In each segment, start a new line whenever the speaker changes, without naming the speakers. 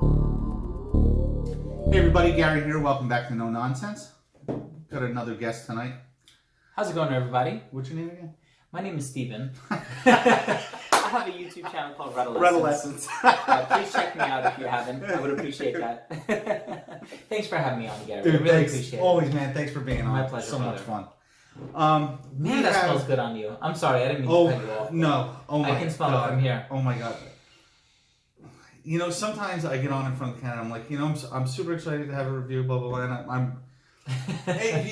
Hey everybody, Gary here. Welcome back to NonScents. Got another guest tonight.
How's it going, everybody?
What's your name again?
My name is Steven. I have a YouTube channel called Redolessence. Please check me out if you haven't. I would appreciate that. Thanks for having me on, Gary.
Dude,
I really
thanks.
appreciate it.
Always, man. Thanks for being on.
My pleasure,
So
brother.
much fun.
Man, that smells good on you. I'm sorry, I didn't mean to cut you off.
No. Oh my God.
I can smell it from here.
Oh my God. You know, sometimes I get on in front of the camera. I'm like, you know, I'm super excited to have a review, blah blah blah. And I'm hey,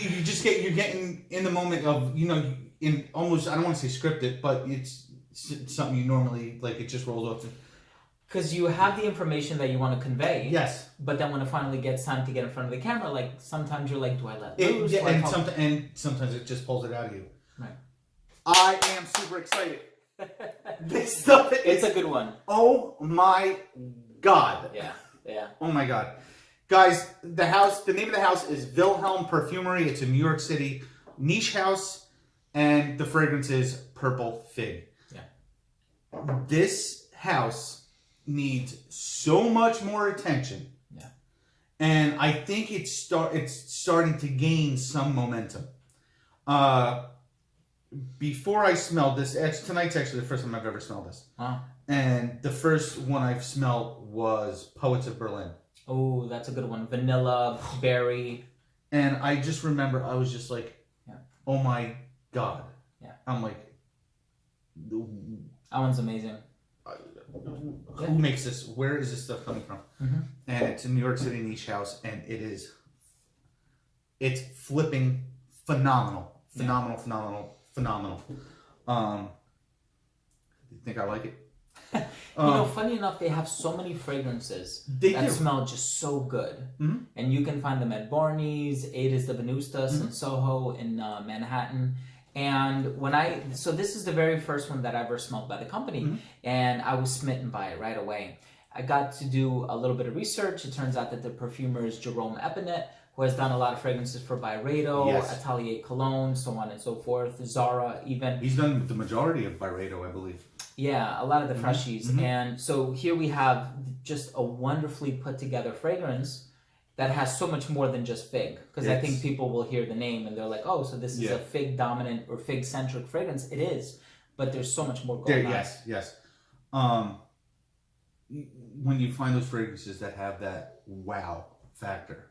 you're getting in the moment of, you know, in almost, I don't want to say scripted, but it's something you normally, like, it just rolls off.
Because you have the information that you want to convey.
Yes.
But then when it finally gets time to get in front of the camera, like, sometimes you're like, do I let loose?
And sometimes it just pulls it out of you.
Right.
I am super excited. This stuff
It's a good one.
Oh my God.
Yeah.
Oh my God. Guys, the name of the house is Vilhelm Perfumerie. It's in New York City. Niche house. And the fragrance is Purple Fig.
Yeah.
This house needs so much more attention.
Yeah.
And I think it's starting to gain some momentum. Before I smelled this, tonight's actually the first time I've ever smelled this.
Wow.
And the first one I've smelled was Poets of Berlin.
Oh, that's a good one. Vanilla, berry.
And I just remember I was just like, oh my God.
Yeah.
I'm like,
That one's amazing.
who makes this? Where is this stuff coming from?
Mm-hmm.
And it's a New York City niche house, and it's flipping phenomenal. Phenomenal. You think I like it?
You know, funny enough, they have so many fragrances that smell just so good.
Mm-hmm.
And you can find them at Barney's, Ada's de Venustas in Soho, in Manhattan. And so this is the very first one that I ever smelled by the company, and I was smitten by it right away. I got to do a little bit of research. It turns out that the perfumer is Jerome Epinet, who has done a lot of fragrances for Byredo, Atelier Cologne, so on and so forth, Zara even.
He's done the majority of Byredo, I believe.
Yeah, a lot of the freshies. And so here we have just a wonderfully put together fragrance that has so much more than just fig. Because I think people will hear the name and they're like, oh, so this is a fig dominant or fig centric fragrance. It is, but there's so much more going on.
Yes. When you find those fragrances that have that wow factor,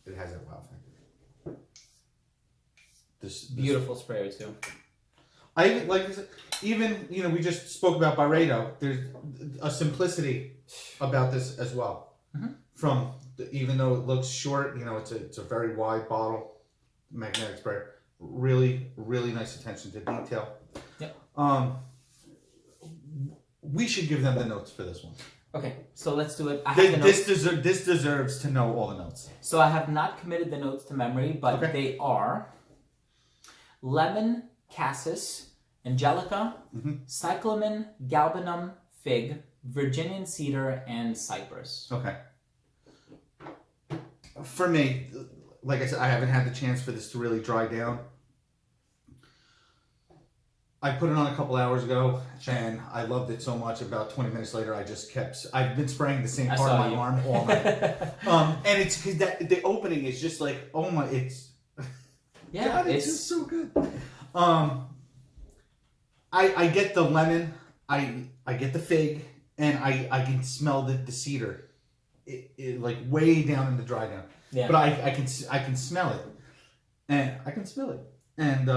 it has that wow factor. This
Beautiful sprayer too.
Even you know, we just spoke about Byredo. There's a simplicity about this as well. Even though it looks short, you know, it's a very wide bottle, magnetic sprayer. Really nice attention to detail.
Yep.
We should give them the notes for this one.
Okay, so let's do it.
This deserves to know all the notes.
So I have not committed the notes to memory, but they are lemon, cassis, angelica, cyclamen, galbanum, fig, Virginian cedar, and cypress.
Okay. For me, like I said, I haven't had the chance for this to really dry down. I put it on a couple hours ago, and I loved it so much. About 20 minutes later, I've been spraying the same part of my arm all night. And it's because the opening is just like, oh my, it's just so good. I get the lemon, I get the fig, and I can smell the cedar, it like way down in the dry down. Yeah. But I can smell it, and I can smell it, and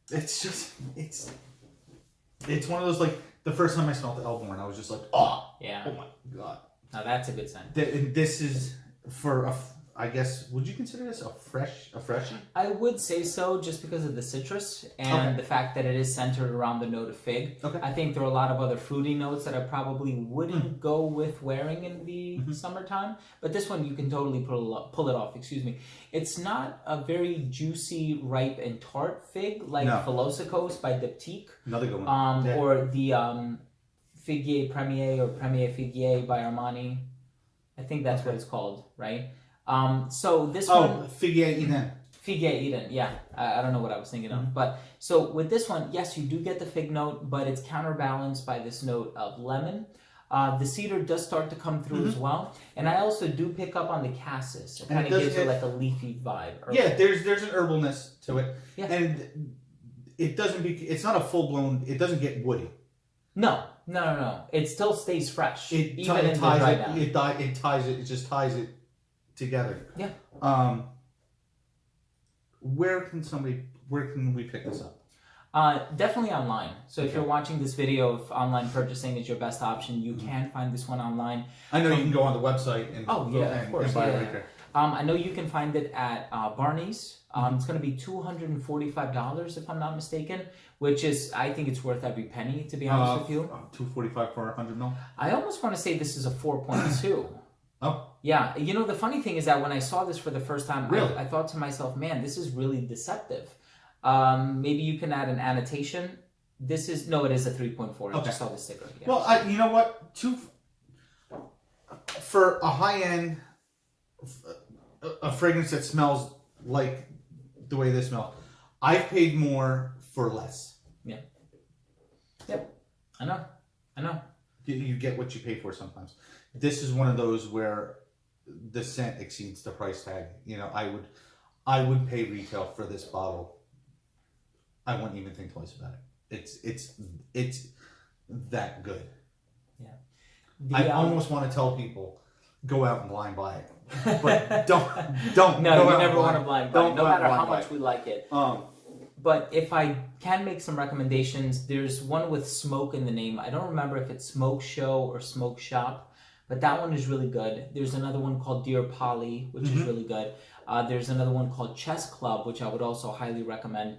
it's just it's one of those, like, the first time I smelled the Elborn, I was just like, oh my God.
Now that's a good sign.
This is for I guess, would you consider this a freshie?
I would say so, just because of the citrus and the fact that it is centered around the note of fig. Okay. I think there are a lot of other fruity notes that I probably wouldn't go with wearing in the summertime, but this one you can totally pull it off. Excuse me. It's not a very juicy, ripe, and tart fig like Philosopos by Diptyque.
Another good one.
Or the Figuier Premier or Premier Figuier by Armani. I think that's what it's called, right? So this one...
Figuier Eden.
Figuier Eden, yeah. I don't know what I was thinking of. But so with this one, yes, you do get the fig note, but it's counterbalanced by this note of lemon. The cedar does start to come through as well, and I also do pick up on the cassis. It kind of gives it like a leafy vibe.
Yeah, there's an herbalness to it,
yeah.
And it doesn't it's not a full blown. It doesn't get woody.
No. It still stays fresh.
It just ties it together.
Yeah.
Where can we pick this up?
Definitely online. So if you're watching this video, if online purchasing is your best option, you can find this one online.
I know you can go on the website and
of course,
and buy it right there.
I know you can find it at Barney's. It's going to be $245 if I'm not mistaken, which is, I think it's worth every penny, to be honest with you.
$245 for 100 ml?
I almost want to say this is a 4.2.
Oh.
Yeah. You know, the funny thing is that when I saw this for the first time,
really?
I thought to myself, man, this is really deceptive. Maybe you can add an annotation. It is a 3.4. I just saw the sticker. Yeah.
Well, you know what? For a high-end, a fragrance that smells like the way this smells, I've paid more for less.
Yeah. Yep. I know.
You get what you pay for sometimes. This is one of those where the scent exceeds the price tag. You know, I would pay retail for this bottle. I wouldn't even think twice about it. It's that good.
Yeah.
I almost want to tell people, go out and blind buy it. But don't.
No, you never want to blind buy it, no matter how much we like it. But if I can make some recommendations, there's one with smoke in the name. I don't remember if it's Smoke Show or Smoke Shop, but that one is really good. There's another one called Dear Polly, which is really good. There's another one called Chess Club, which I would also highly recommend.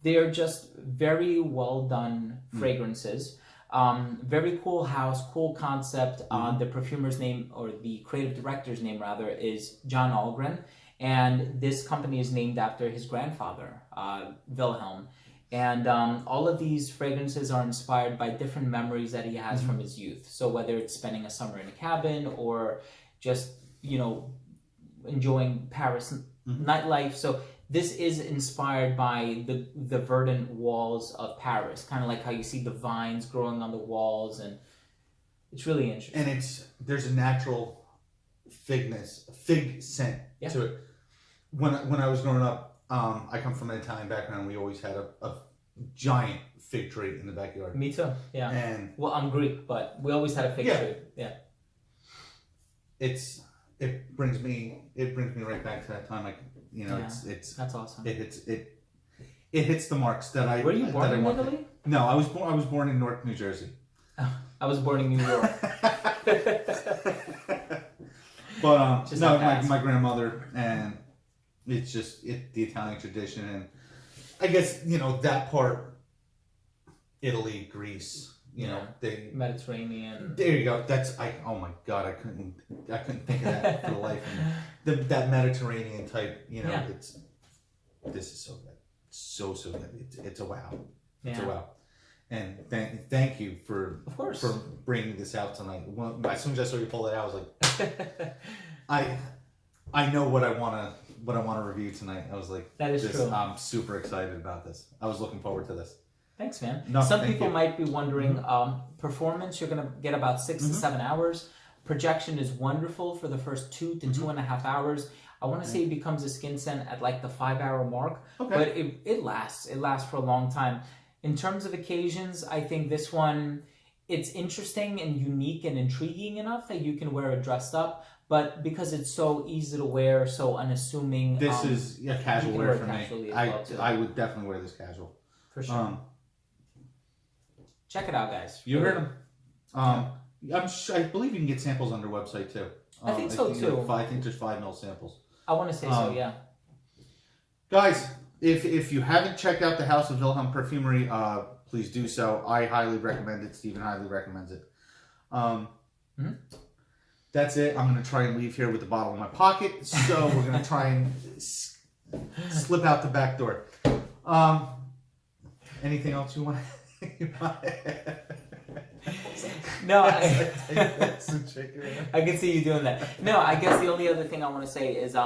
They're just very well done fragrances. Very cool house, cool concept. The perfumer's name, or the creative director's name rather, is John Algren. And this company is named after his grandfather, Vilhelm. And all of these fragrances are inspired by different memories that he has from his youth. So whether it's spending a summer in a cabin or just, enjoying Paris nightlife. So this is inspired by the verdant walls of Paris, kind of like how you see the vines growing on the walls, and it's really interesting.
And there's a natural fig scent to it. When I was growing up, I come from an Italian background. We always had a giant fig tree in the backyard.
Me too. Yeah.
And
I'm Greek, but we always had a fig tree. Yeah.
It brings me right back to that time. It's
that's awesome.
It hits the marks that I.
Were you born in Italy?
No, I was born in Newark, New Jersey.
Oh, I was born in New York.
But no, my grandmother, and it's just the Italian tradition, and I guess that part, Italy, Greece, they
Mediterranean.
There you go. Oh my God, I couldn't think of that for the life of me. That Mediterranean type, this is so good, so good. It's a wow. It's a wow. And thank you for bringing this out tonight. As soon as I saw you pull it out, I was like, I know what I want to review tonight. I was like,
that is true.
I'm super excited about this. I was looking forward to this.
Thanks, man.
No,
some people might be wondering, performance, you're going to get about 6 to 7 hours. Projection is wonderful for the first 2 to 2.5 hours. I want to say it becomes a skin scent at like the 5-hour mark, but it lasts. It lasts for a long time. In terms of occasions, I think this one, it's interesting and unique and intriguing enough that you can wear it dressed up, but because it's so easy to wear, so unassuming.
This is a casual wear for me. I would definitely wear this casual.
For sure. Check it out, guys.
You heard him. I believe you can get samples on their website too.
I think so too.
I think there's 5 ml samples.
I want to say so, yeah.
Guys, if you haven't checked out the House of Vilhelm Perfumerie, please do so. I highly recommend it. Steven highly recommends it. That's it. I'm going to try and leave here with the bottle in my pocket. So we're going to try and slip out the back door. Anything else you want to...
No, I can see you doing that. No, I guess the only other thing I want to say is,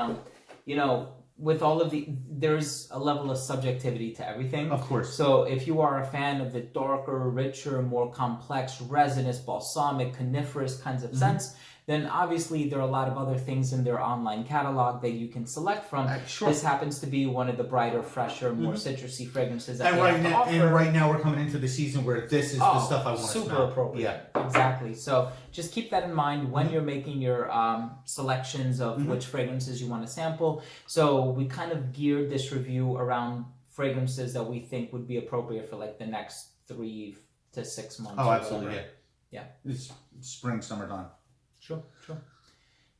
with all of there's a level of subjectivity to everything.
Of course.
So if you are a fan of the darker, richer, more complex, resinous, balsamic, coniferous kinds of scents, then obviously there are a lot of other things in their online catalog that you can select from.
Sure.
This happens to be one of the brighter, fresher, more citrusy fragrances that
and
they have to offer.
And right now we're coming into the season where this is the stuff I want to smell.
Super appropriate. Yeah. Exactly. So just keep that in mind when you're making your selections of which fragrances you want to sample. So we kind of geared this review around fragrances that we think would be appropriate for like the next 3 to 6 months.
Oh, absolutely.
Whatever.
Yeah. It's spring, summertime.
Sure.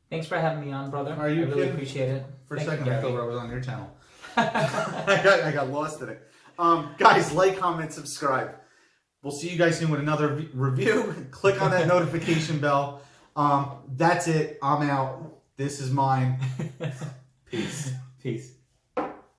Thanks for having me on, brother.
Are you
I really
kidding?
appreciate it.
For a second, I thought I was on your channel. I got lost in it. Guys, like, comment, subscribe. We'll see you guys soon with another review. Click on that notification bell. That's it. I'm out. This is mine. Peace.